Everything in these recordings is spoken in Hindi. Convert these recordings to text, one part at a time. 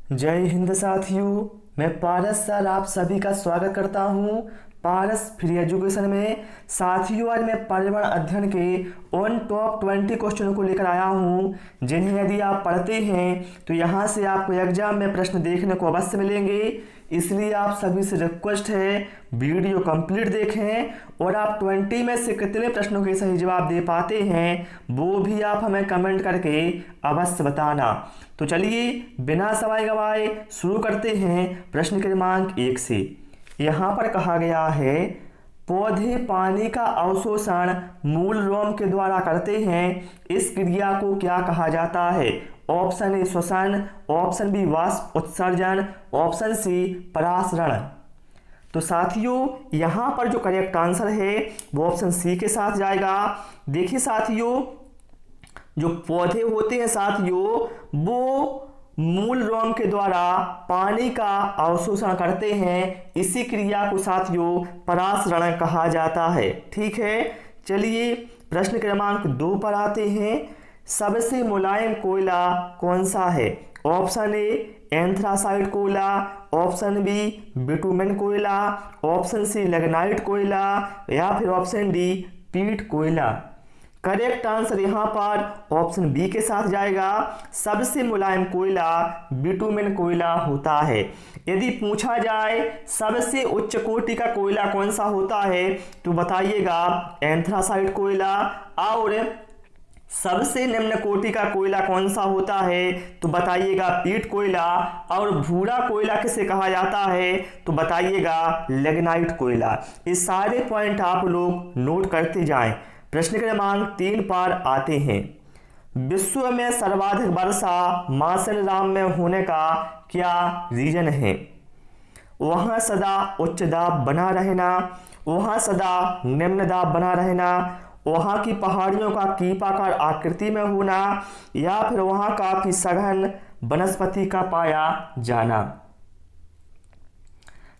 जय हिंद साथियों। मैं पारस सर आप सभी का स्वागत करता हूं पारस फ्री एजुकेशन में। साथियों, आज मैं पर्यावरण अध्ययन के ऑन टॉप 20 क्वेश्चनों को लेकर आया हूं, जिन्हें यदि आप पढ़ते हैं तो यहां से आपको एग्जाम में प्रश्न देखने को अवश्य मिलेंगे। इसलिए आप सभी से रिक्वेस्ट है, वीडियो कंप्लीट देखें और आप 20 में से कितने प्रश्नों के सही जवाब दे पाते हैं वो भी आप हमें कमेंट करके अवश्य बताना। तो चलिए बिना समय गवाए शुरू करते हैं प्रश्न क्रमांक 1 से। यहाँ पर कहा गया है, पौधे पानी का अवशोषण मूल रोम के द्वारा करते हैं, इस क्रिया को क्या कहा जाता है? ऑप्शन ए श्वसन, ऑप्शन बी वाष्प उत्सर्जन, ऑप्शन सी परासरण। तो साथियों, यहाँ पर जो करेक्ट आंसर है वो ऑप्शन सी के साथ जाएगा। देखिए साथियों, जो पौधे होते हैं साथियों वो मूल रोम के द्वारा पानी का अवशोषण करते हैं, इसी क्रिया को साथियों परासरण कहा जाता है। ठीक है, चलिए प्रश्न क्रमांक 2 पर आते हैं। सबसे मुलायम कोयला कौन सा है? ऑप्शन ए एंथ्रासाइट कोयला, ऑप्शन बी बिटुमेन कोयला, ऑप्शन सी लिग्नाइट कोयला या फिर ऑप्शन डी पीट कोयला। करेक्ट आंसर यहाँ पर ऑप्शन बी के साथ जाएगा। सबसे मुलायम कोयला बिटुमेन कोयला होता है। यदि पूछा जाए सबसे उच्च कोटि का कोयला कौन सा होता है तो बताइएगा एंथ्रासाइट कोयला, और सबसे निम्न कोटि का कोयला कौन सा है तो बताइएगा पीट कोयला, और भूरा कोयला किसे कहा जाता है तो बताइएगा लिग्नाइट कोयला। ये सारे पॉइंट आप लोग नोट करते जाएं। प्रश्न क्रमांक 3 पर आते हैं। विश्व में सर्वाधिक वर्षा मानसून में होने का क्या रीजन है? वहाँ सदा उच्च दाब बना रहना, वहाँ सदा निम्न दाब बना रहना, वहाँ की पहाड़ियों का कीपाकार आकृति में होना, या फिर वहाँ काफी सघन वनस्पति का पाया जाना।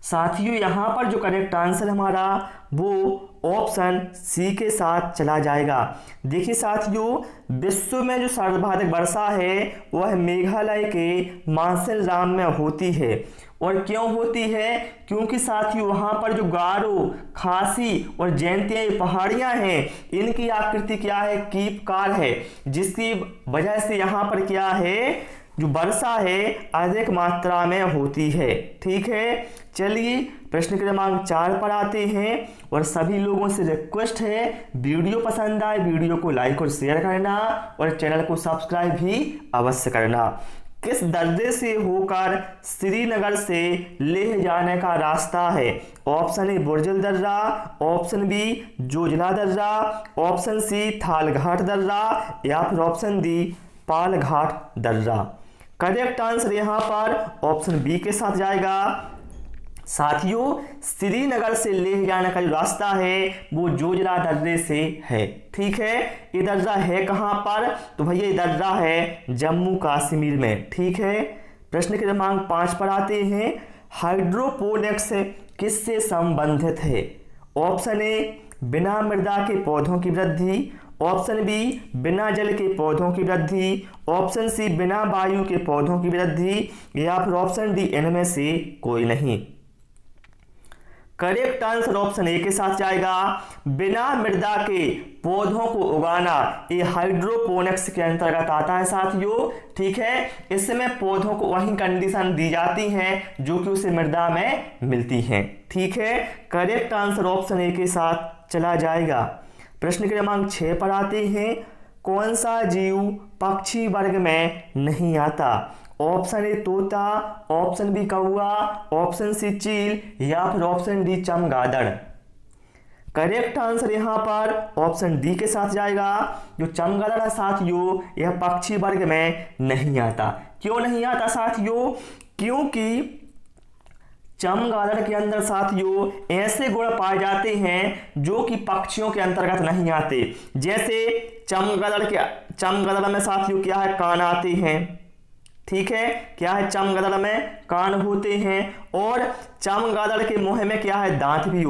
साथियों, यहाँ पर जो करेक्ट आंसर हमारा वो ऑप्शन सी के साथ चला जाएगा। देखिए साथियों, विश्व में जो सर्वाधिक वर्षा है वह मेघालय के मानसरोवर में होती है। और क्यों होती है? क्योंकि साथियों वहाँ पर जो गारो, खासी और जैंतियाई पहाड़ियाँ हैं, इनकी आकृति क्या है? कीपकार है, जिसकी वजह से यहाँ पर क्या है जो वर्षा है अधिक मात्रा में होती है। ठीक है, चलिए प्रश्न क्रमांक 4 पर आते हैं। और सभी लोगों से रिक्वेस्ट है, वीडियो पसंद आए वीडियो को लाइक और शेयर करना और चैनल को सब्सक्राइब भी अवश्य करना। किस दर्रे से होकर श्रीनगर से लेह जाने का रास्ता है? ऑप्शन ए बुर्जल दर्रा, ऑप्शन बी जोजिला दर्रा, ऑप्शन सी थालघाट दर्रा या फिर ऑप्शन डी पालघाट दर्रा। करेक्ट आंसर यहाँ पर ऑप्शन बी के साथ जाएगा। साथियों, श्रीनगर से लेह जाने का जो रास्ता है वो जोजिला दर्रे से है। ठीक है, ये दर्रा है कहाँ पर तो भैया ये दर्रा है जम्मू कश्मीर में। ठीक है, प्रश्न क्रमांक 5 पर आते हैं। हाइड्रोपोनिक्स किससे संबंधित है? ऑप्शन ए बिना मृदा के पौधों की वृद्धि, ऑप्शन बी बिना जल के पौधों की वृद्धि, ऑप्शन सी बिना वायु के पौधों की वृद्धि या फिर ऑप्शन डी इनमें से कोई नहीं। करेक्ट आंसर ऑप्शन ए के साथ जाएगा। बिना मृदा के पौधों को उगाना ये हाइड्रोपोनिक्स के अंतर्गत आता है साथियों। ठीक है, इसमें पौधों को वही कंडीशन दी जाती हैं जो कि उसे मृदा में मिलती हैं। ठीक है, करेक्ट आंसर ऑप्शन ए के साथ चला जाएगा। प्रश्न क्रमांक 6 पर आते हैं। कौन सा जीव पक्षी वर्ग में नहीं आता? ऑप्शन ए तोता, ऑप्शन बी कौआ, ऑप्शन सी चील या फिर ऑप्शन डी चमगादड़। करेक्ट आंसर यहाँ पर ऑप्शन डी के साथ जाएगा। जो चमगादड़ है साथियों यह पक्षी वर्ग में नहीं आता। क्यों नहीं आता साथियों? क्योंकि चमगादड़ के अंदर साथियों ऐसे गुण पाए जाते हैं जो कि पक्षियों के अंतर्गत नहीं आते। जैसे चमगादड़ में साथियों क्या है? कान आते हैं। ठीक है, क्या है? चमगादड़ में कान होते हैं और चमगादड़ के मुंह में क्या है? दांत भी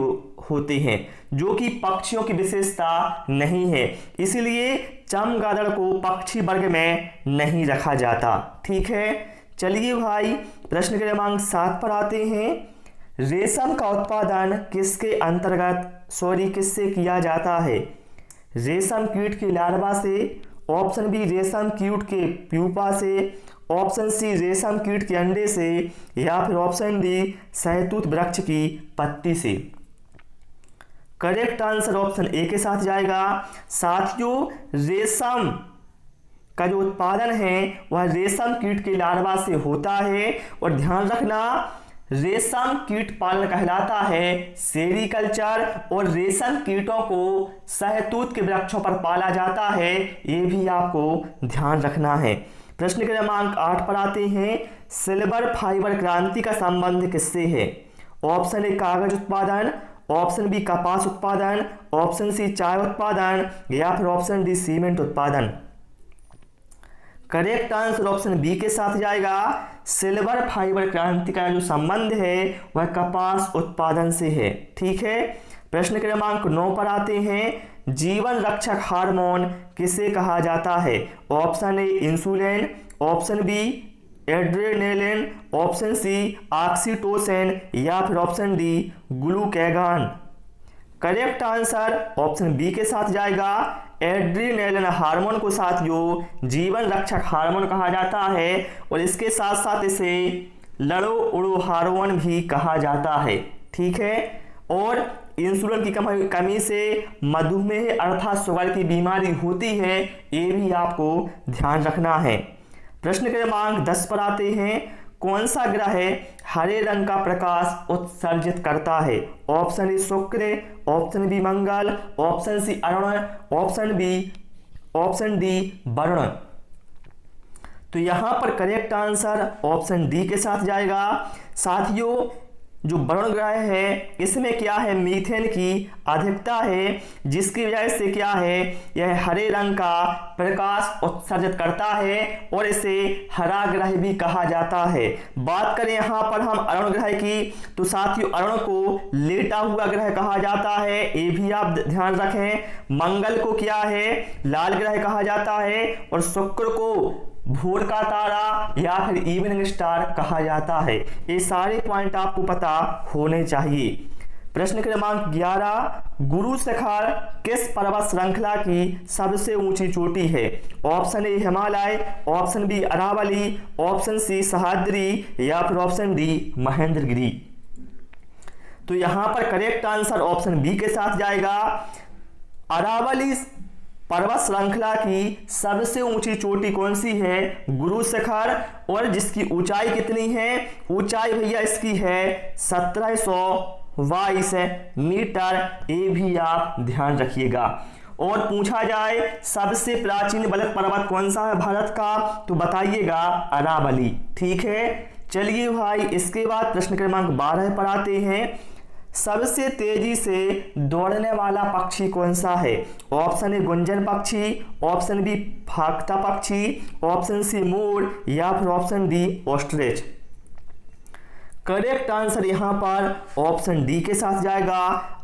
होते हैं, जो कि पक्षियों की विशेषता नहीं है। इसलिए चमगादड़ को पक्षी वर्ग में नहीं रखा जाता। ठीक है, चलिए भाई प्रश्न क्रमांक 7 पर आते हैं। रेशम का उत्पादन किसके अंतर्गत किससे किया जाता है? रेशम कीट के लार्वा से, ऑप्शन बी रेशम कीट के प्यूपा से, ऑप्शन सी रेशम कीट के अंडे से, या फिर ऑप्शन डी शहतूत वृक्ष की पत्ती से। करेक्ट आंसर ऑप्शन ए के साथ जाएगा। साथियों, रेशम का जो उत्पादन है वह रेशम कीट के लार्वा से होता है, और ध्यान रखना रेशम कीट पालन कहलाता है सेरीकल्चर, और रेशम कीटों को शहतूत के वृक्षों पर पाला जाता है, ये भी आपको ध्यान रखना है। प्रश्न क्रमांक 8 पर आते हैं। सिल्वर फाइबर क्रांति का संबंध किससे है? ऑप्शन ए कागज उत्पादन, ऑप्शन बी कपास उत्पादन, ऑप्शन सी चाय उत्पादन, या फिर ऑप्शन डी सीमेंट उत्पादन। करेक्ट आंसर ऑप्शन बी के साथ जाएगा। सिल्वर फाइबर क्रांति का जो संबंध है वह कपास उत्पादन से है। ठीक है। प्रश्न क्रमांक 9 पर आते हैं। जीवन रक्षक हार्मोन किसे कहा जाता है? Option A insulin, option B adrenaline, option C oxytocin, या फिर option D glucagon. Correct answer option B के साथ जाएगा। एड्रेनालिन हार्मोन को साथ जो जीवन रक्षक हार्मोन कहा जाता है, और इसके साथ साथ इसे लड़ो उड़ो हार्मोन भी कहा जाता है। ठीक है। और इंसुलिन की कमी से मधुमेह अर्थात शुगर की बीमारी होती है, ये भी आपको ध्यान रखना है। प्रश्न क्रमांक 10 पर आते हैं। कौन सा ग्रह हरे रंग का प्रकाश उत्सर्जित करता है? Option A Shukra, option B Mangal, option C Arun, option D Varun. तो यहां पर करेक्ट आंसर ऑप्शन डी के साथ जाएगा। साथियों, जो वरुण ग्रह है इसमें क्या है, मीथेन की अधिकता है, जिसकी वजह से क्या है, यह हरे रंग का प्रकाश उत्सर्जित करता है, और इसे हरा ग्रह भी कहा जाता है। बात करें यहाँ पर हम अरुण ग्रह की, तो साथियों अरुण को लेटा हुआ ग्रह कहा जाता है, ये भी आप ध्यान रखें। मंगल को क्या है, लाल ग्रह कहा जाता है, और शुक्र को भोर का तारा या फिर इवनिंग स्टार कहा जाता है। ये सारे पॉइंट आपको पता होने चाहिए। प्रश्न क्रमांक 11। गुरु शिखर किस पर्वत श्रृंखला की सबसे ऊंची चोटी है? Option A Himalaya, option B Aravali, option C Sahyadri, या फिर ऑप्शन डी महेंद्रगिरी। तो यहां पर करेक्ट आंसर ऑप्शन बी के साथ जाएगा। अरावली पर्वत श्रृंखला की सबसे ऊंची चोटी कौन सी है? गुरु शिखर, और जिसकी ऊंचाई कितनी है? ऊंचाई भैया इसकी है 1722 मीटर, ये भी आप ध्यान रखिएगा। और पूछा जाए सबसे प्राचीन बलद पर्वत कौन सा है भारत का, तो बताइएगा अरावली। ठीक है। चलिए भाई इसके बाद प्रश्न क्रमांक 12 पर आते हैं। सबसे तेजी से दौड़ने वाला पक्षी कौन सा है? ऑप्शन ए गुंजन पक्षी, ऑप्शन बी फाख्ता पक्षी, ऑप्शन सी मोर, या फिर option D ostrich. Correct answer यहां पर ऑप्शन डी के साथ जाएगा।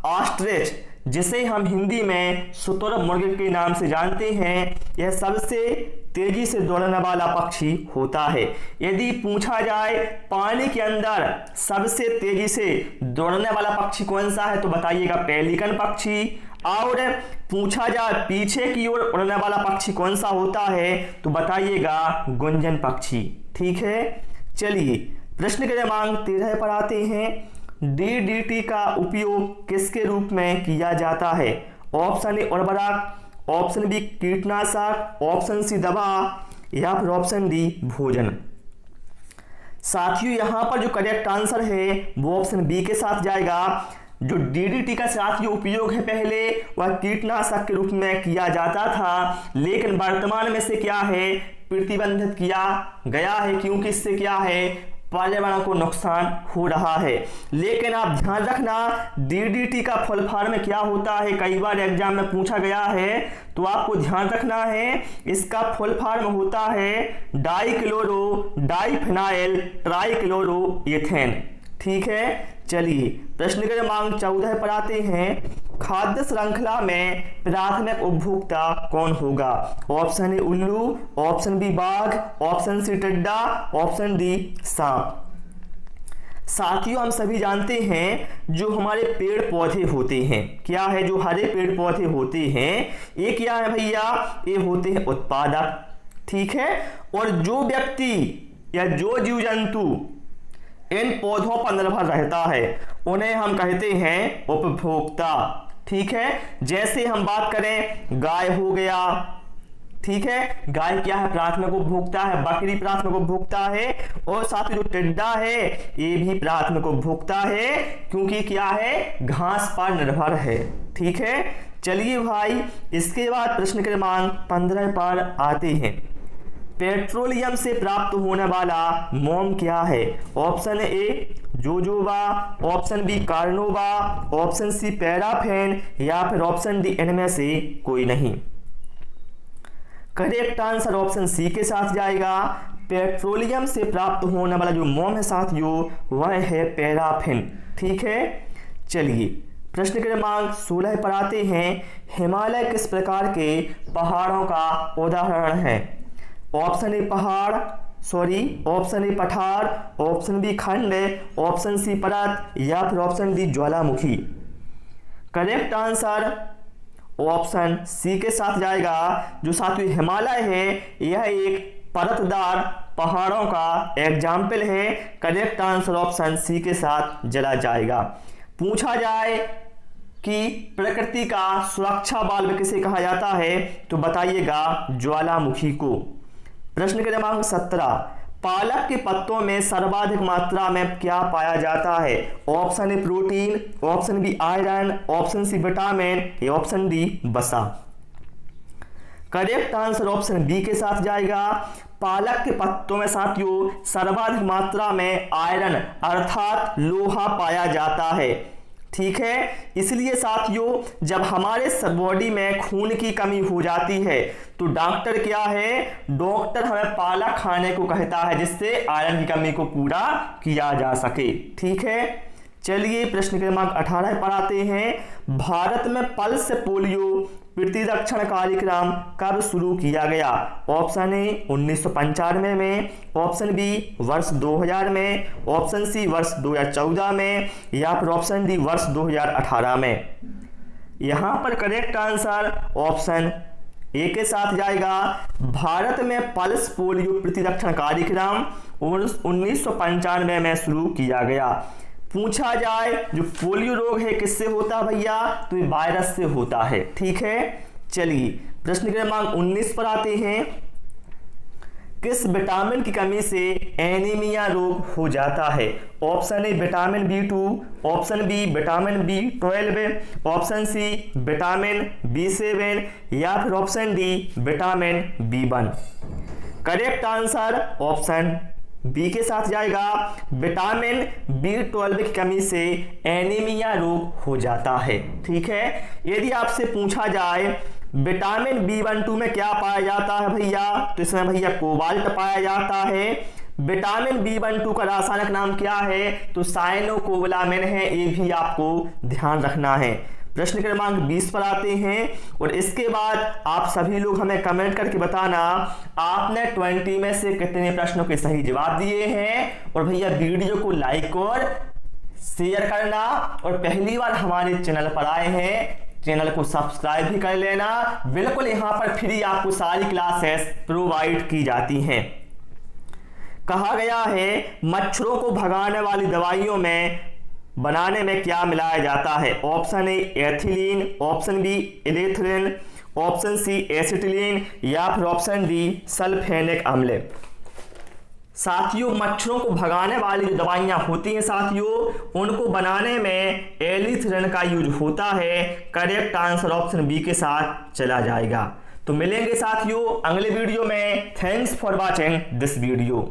ऑस्ट्रिच, जिसे हम हिंदी में शुतुरमुर्ग मुर्गे के नाम से जानते हैं, यह सबसे तेजी से दौड़ने वाला पक्षी होता है। यदि पूछा जाए पानी के अंदर सबसे तेजी से दौड़ने वाला पक्षी कौन सा है, तो बताइएगा पेलिकन पक्षी। और पूछा जाए पीछे की ओर उड़ने वाला पक्षी कौन सा होता है, तो बताइएगा गुंजन पक्षी। ठीक है। चलिए प्रश्न क्रमांक 13 पर आते हैं। डीडीटी का उपयोग किसके रूप में किया जाता है? ऑप्शन ए उर्वरक, ऑप्शन बी कीटनाशक, ऑप्शन सी दवा, या फिर ऑप्शन डी भोजन। साथियों यहां पर जो करेक्ट आंसर है वो ऑप्शन बी के साथ जाएगा। जो डीडीटी का साथियों उपयोग है पहले वह कीटनाशक के रूप में किया जाता था, लेकिन वर्तमान में से क्या है, प्रतिबंधित किया गया है, क्योंकि इससे क्या है, पर्यावरण को नुकसान हो रहा है। लेकिन आप ध्यान रखना डीडीटी का फुल फॉर्म में क्या होता है, कई बार एग्जाम में पूछा गया है, तो आपको ध्यान रखना है इसका फुल फॉर्म होता है डाइक्लोरो डाइफिनाइल ट्राइक्लोरो एथेन। ठीक है, चलिए प्रश्न क्रमांक 14 पर आते हैं। खाद्य श्रृंखला में प्राथमिक उपभोक्ता कौन होगा? ऑप्शन ए उल्लू, ऑप्शन बी बाघ, ऑप्शन सी टिड्डा, ऑप्शन डी सांप। साथियों हम सभी जानते हैं जो हमारे पेड़ पौधे होते हैं, क्या है, जो हरे पेड़ पौधे होते हैं ये क्या है भैया, ये होते हैं उत्पादक, ठीक है। और जो व्यक्ति या जो जीव जंतु इन पौधों पर निर्भर रहता है उन्हें हम कहते हैं उपभोक्ता, ठीक है। जैसे हम बात करें गाय हो गया, ठीक है, गाय क्या है, प्राथमिक उपभोक्ता है, बकरी प्राथमिक उपभोक्ता है, और साथ ही जो टिड्डा है ये भी प्राथमिक उपभोक्ता है, क्योंकि क्या है, घास पर निर्भर है, ठीक है। चलिए भाई, इसके बाद प्रश्न क्रमांक 15 पर आते हैं। पेट्रोलियम से प्राप्त होने वाला मोम क्या है? Option A jojoba, option B carnauba, option C paraffin, या फिर ऑप्शन डी इनमें से कोई नहीं। करेक्ट आंसर ऑप्शन सी के साथ जाएगा। पेट्रोलियम से प्राप्त होने वाला जो मोम है साथियों वह है पैराफिन, ठीक है। चलिए प्रश्न क्रमांक 16 पर आते हैं। हिमालय किस प्रकार के पहाड़ों का उदाहरण है? ऑप्शन ए पहाड़, ऑप्शन ए पठार, ऑप्शन बी खंड, ऑप्शन सी परत, या फिर ऑप्शन डी ज्वालामुखी। करेक्ट आंसर ऑप्शन सी के साथ जाएगा। जो साथियों हिमालय है यह एक परतदार पहाड़ों का एग्जाम्पल है। करेक्ट आंसर ऑप्शन सी के साथ चला जाएगा। पूछा जाए कि प्रकृति का सुरक्षा बाल्ब किसे कहा जाता है तो बताइएगा ज्वालामुखी को। प्रश्न क्रमांक 17। पालक के पत्तों में सर्वाधिक मात्रा में क्या पाया जाता है? Option A protein, option B iron, option C vitamin, या ऑप्शन डी वसा। करेक्ट आंसर ऑप्शन बी के साथ जाएगा। पालक के पत्तों में साथियों सर्वाधिक मात्रा में आयरन अर्थात लोहा पाया जाता है, ठीक है। इसलिए साथियों जब हमारे बॉडी में खून की कमी हो जाती है तो डॉक्टर क्या है, डॉक्टर हमें पालक खाने को कहता है जिससे आयरन की कमी को पूरा किया जा सके, ठीक है। चलिए प्रश्न क्रमांक 18 पर आते हैं। भारत में पल्स पोलियो प्रतिरक्षण कार्यक्रम कब शुरू किया गया? ऑप्शन ए 1995 में, ऑप्शन बी वर्ष 2000 में, ऑप्शन सी वर्ष 2014 में, या फिर ऑप्शन डी वर्ष 2018 में। यहां पर करेक्ट आंसर ऑप्शन ए के साथ जाएगा। भारत में पल्स पोलियो प्रतिरक्षण कार्यक्रम 1995 में शुरू किया गया। पूछा जाए जो पोलियो रोग है किससे होता है भैया, तो ये वायरस से होता है, ठीक है। चलिए प्रश्न क्रमांक 19 पर आते हैं। किस विटामिन की कमी से एनीमिया रोग हो जाता है? Option A vitamin B2, option B vitamin B12, option C vitamin B7, या फिर option D vitamin B1। Correct answer option B के साथ जाएगा। विटामिन B12 की कमी से एनीमिया रोग हो जाता है, ठीक है। यदि आपसे पूछा जाए विटामिन B12 में क्या पाया जाता है भैया, तो इसमें भैया कोबाल्ट पाया जाता है। विटामिन B12 का रासायनिक नाम क्या है, तो साइनोकोबालामिन है, ये भी आपको ध्यान रखना है। प्रश्न क्रमांक 20 पर आते हैं और इसके बाद आप सभी लोग हमें कमेंट करके बताना आपने 20 में से कितने प्रश्नों के सही जवाब दिए हैं। और भैया वीडियो को लाइक और शेयर करना, और पहली बार हमारे चैनल पर आए हैं चैनल को सब्सक्राइब भी कर लेना। बिल्कुल यहाँ पर फ्री आपको सारी क्लासेस प्रोवाइड की जाती हैं। कहा गया है मच्छरों को भगाने वाली दवाइयों में बनाने में क्या मिलाया जाता है? Option A ethylene, option B इलेथ्रिन, ऑप्शन सी एसिटिलीन, या फिर ऑप्शन डी सल्फेनिक अम्ल। साथियों मच्छरों को भगाने वाली जो दवाइयां होती हैं साथियों उनको बनाने में एलिथ्रिन का यूज होता है। करेक्ट आंसर ऑप्शन बी के साथ चला जाएगा। तो मिलेंगे साथियों अगले वीडियो में। Thanks for watching this video.